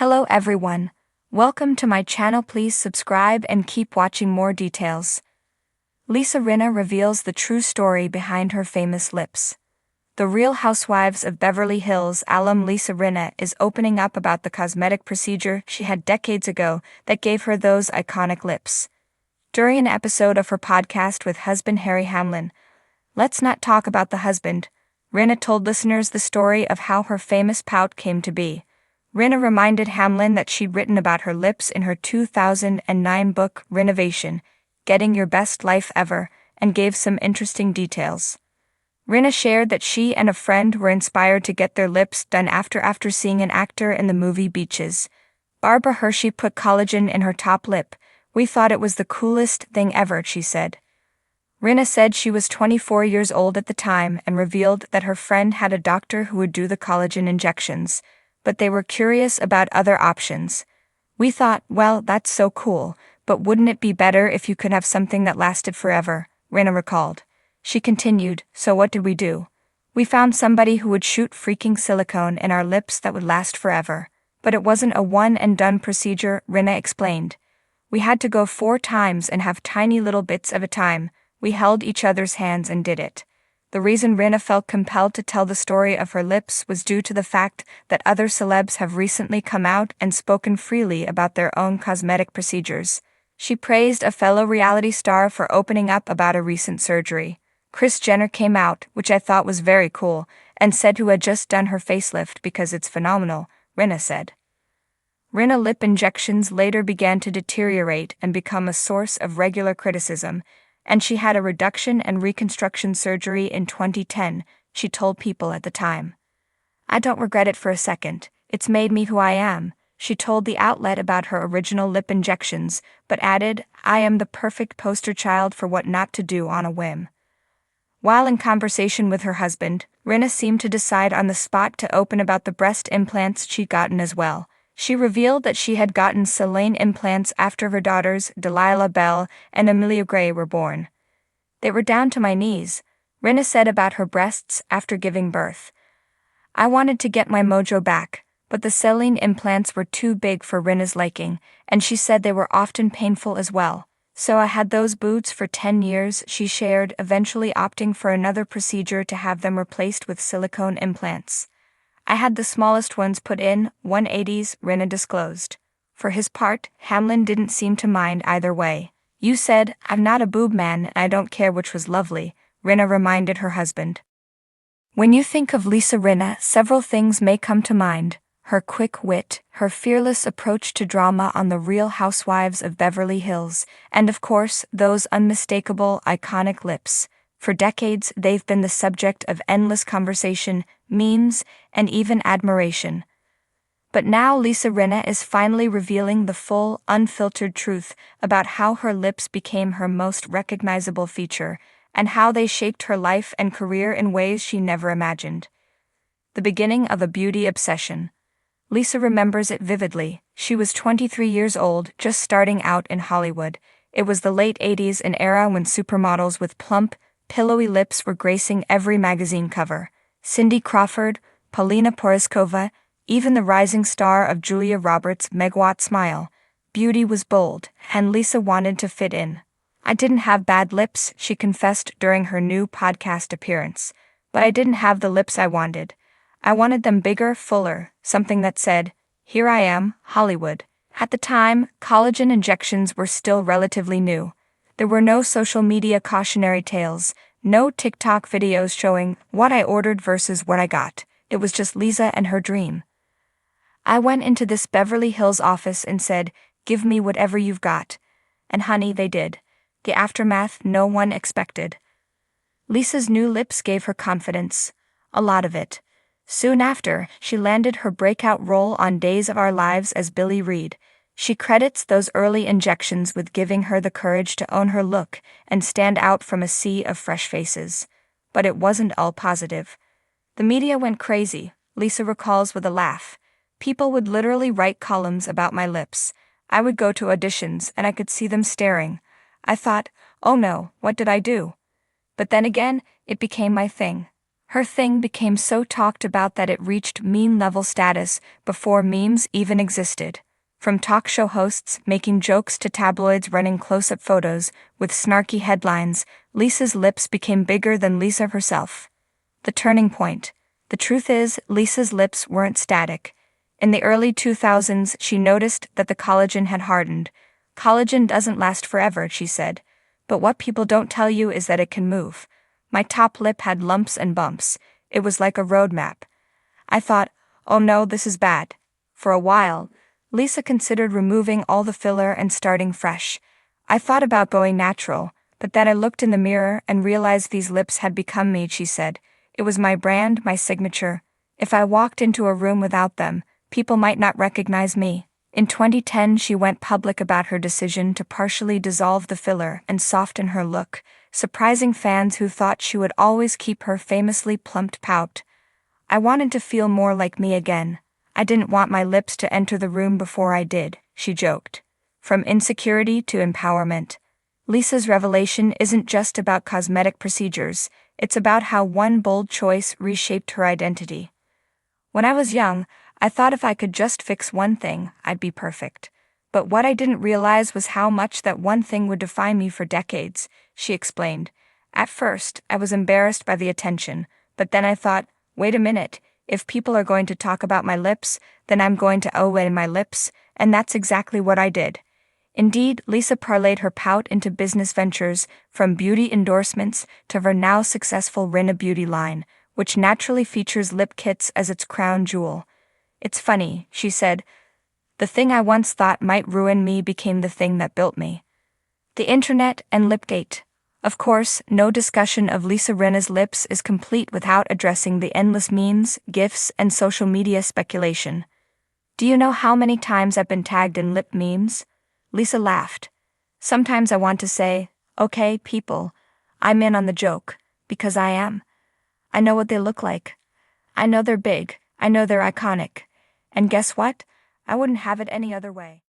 Hello everyone. Welcome to my channel. Please subscribe and keep watching more details. Rinna reveals the true story behind her famous lips. The Real Housewives of Beverly Hills alum Rinna is opening up about the cosmetic procedure she had decades ago that gave her those iconic lips. During an episode of her podcast with husband Harry Hamlin, "Let's Not Talk About the Husband," Rinna told listeners the story of how her famous pout came to be. Rinna reminded Hamlin that she'd written about her lips in her 2009 book Renovation, Getting Your Best Life Ever, and gave some interesting details. Rinna shared that she and a friend were inspired to get their lips done after seeing an actor in the movie Beaches. Barbara Hershey put collagen in her top lip. "We thought it was the coolest thing ever," she said. Rinna said she was 24 years old at the time and revealed that her friend had a doctor who would do the collagen injections, but they were curious about other options. "We thought, well, that's so cool, but wouldn't it be better if you could have something that lasted forever?" Rinna recalled. She continued, "So what did we do? We found somebody who would shoot freaking silicone in our lips that would last forever. But it wasn't a one-and-done procedure," Rinna explained. "We had to go 4 times and have tiny little bits at a time. We held each other's hands and did it." The reason Rinna felt compelled to tell the story of her lips was due to the fact that other celebs have recently come out and spoken freely about their own cosmetic procedures. She praised a fellow reality star for opening up about a recent surgery. Kris Jenner came out, which I thought was very cool, and said who had just done her facelift because it's phenomenal, Rinna said. Rinna lip injections later began to deteriorate and become a source of regular criticism, and she had a reduction and reconstruction surgery in 2010, she told People at the time. "I don't regret it for a second. It's made me who I am," she told the outlet about her original lip injections, but added, "I am the perfect poster child for what not to do on a whim." While in conversation with her husband, Rinna seemed to decide on the spot to open about the breast implants she'd gotten as well. She revealed that she had gotten Selene implants after her daughters Delilah Belle and Amelia Gray were born. "They were down to my knees," Rinna said about her breasts after giving birth. "I wanted to get my mojo back, but the Selene implants were too big for Rinna's liking, and she said they were often painful as well. So I had those boots for 10 years," she shared, eventually opting for another procedure to have them replaced with silicone implants. "I had the smallest ones put in, 180s, Rinna disclosed. For his part, Hamlin didn't seem to mind either way. "You said, I'm not a boob man and I don't care," which was lovely, Rinna reminded her husband. When you think of Rinna, several things may come to mind: her quick wit, her fearless approach to drama on The Real Housewives of Beverly Hills, and of course, those unmistakable, iconic lips. For decades, they've been the subject of endless conversation, memes, and even admiration. But now Rinna is finally revealing the full, unfiltered truth about how her lips became her most recognizable feature, and how they shaped her life and career in ways she never imagined. The beginning of a beauty obsession. Remembers it vividly. She was 23 years old, just starting out in Hollywood. It was the late 80s, an era when supermodels with plump, pillowy lips were gracing every magazine cover. Cindy Crawford, Paulina Porizkova, even the rising star of Julia Roberts' megawatt smile. Beauty was bold, and Lisa wanted to fit in. "I didn't have bad lips," she confessed during her new podcast appearance. "But I didn't have the lips I wanted. I wanted them bigger, fuller, something that said, 'Here I am, Hollywood.'" At the time, collagen injections were still relatively new. There were no social media cautionary tales, no TikTok videos showing what I ordered versus what I got. It was just Lisa and her dream. "I went into this Beverly Hills office and said, 'Give me whatever you've got.' And honey, they did. The aftermath no one expected." Lisa's new lips gave her confidence. A lot of it. Soon after, she landed her breakout role on Days of Our Lives as Billie Reed. She credits those early injections with giving her the courage to own her look and stand out from a sea of fresh faces. But it wasn't all positive. "The media went crazy," Lisa recalls with a laugh. "People would literally write columns about my lips. I would go to auditions and I could see them staring. I thought, oh no, what did I do? But then again, it became my thing." Her thing became so talked about that it reached meme-level status before memes even existed. From talk show hosts making jokes to tabloids running close-up photos with snarky headlines, Lisa's lips became bigger than Lisa herself. The turning point. The truth is, Lisa's lips weren't static. In the early 2000s, she noticed that the collagen had hardened. Collagen doesn't last forever, she said. But what people don't tell you is that it can move. My top lip had lumps and bumps. It was like a roadmap. I thought, oh no, this is bad. For a while, Lisa considered removing all the filler and starting fresh. I thought about going natural, but then I looked in the mirror and realized these lips had become me, she said. It was my brand, my signature. If I walked into a room without them, people might not recognize me. In 2010, she went public about her decision to partially dissolve the filler and soften her look, surprising fans who thought she would always keep her famously plumped pout. I wanted to feel more like me again. I didn't want my lips to enter the room before I did, she joked. From insecurity to empowerment. Lisa's revelation isn't just about cosmetic procedures, it's about how one bold choice reshaped her identity. When I was young, I thought if I could just fix one thing, I'd be perfect. But what I didn't realize was how much that one thing would define me for decades, she explained. At first, I was embarrassed by the attention, but then I thought, wait a minute, if people are going to talk about my lips, then I'm going to own my lips, and that's exactly what I did. Indeed, Lisa parlayed her pout into business ventures, from beauty endorsements to her now successful Rinna beauty line, which naturally features lip kits as its crown jewel. It's funny, she said. The thing I once thought might ruin me became the thing that built me. The internet and Lipgate. Of course, no discussion of Lisa Rinna's lips is complete without addressing the endless memes, GIFs, and social media speculation. Do you know how many times I've been tagged in lip memes? Lisa laughed. Sometimes I want to say, okay, people, I'm in on the joke, because I am. I know what they look like. I know they're big, I know they're iconic. And guess what? I wouldn't have it any other way.